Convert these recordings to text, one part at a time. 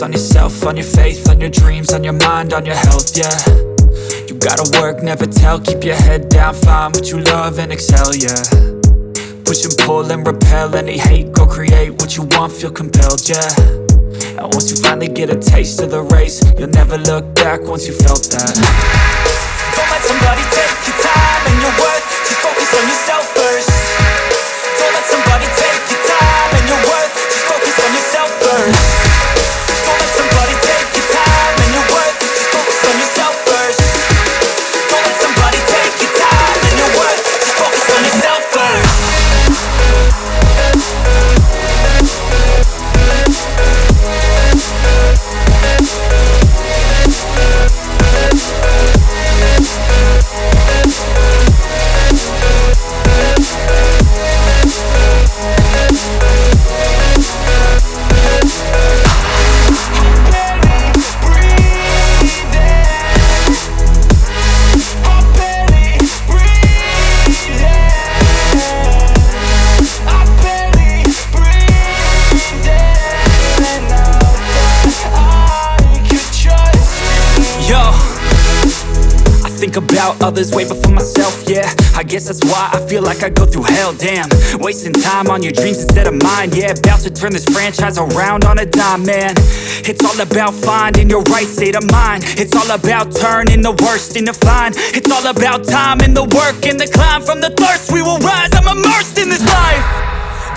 focus on yourself, on your faith, on your dreams, on your mind, on your health, yeah. You gotta work, never tell, keep your head down, find what you love and excel, yeah. Push and pull and repel any hate, go create what you want, feel compelled, yeah. And once you finally get a taste of the race, you'll never look back once you felt that. Don't let somebody take your time and your worth, just focus on yourself first. Don't let somebody take your time and your worth, just focus on yourself first. Don't let somebody take your time and your worth, just focus on yourself first. Don't let somebody take your time and your worth, just focus on yourself first. Think about others way before myself, yeah. I guess that's why I feel like I go through hell, damn. Wasting time on your dreams instead of mine, yeah. About to turn this franchise around on a dime, man. It's all about finding your right state of mind. It's all about turning the worst into fine. It's all about time and the work and the climb. From the thirst we will rise, I'm immersed in this life.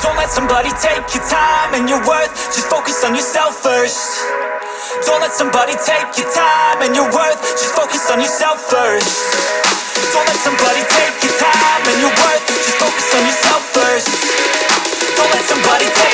Don't let somebody take your time and your worth, just focus on yourself first. Don't let somebody take your time and your worth, just focus on yourself first. Don't let somebody take your time and your worth, just focus on yourself first. Don't let somebody take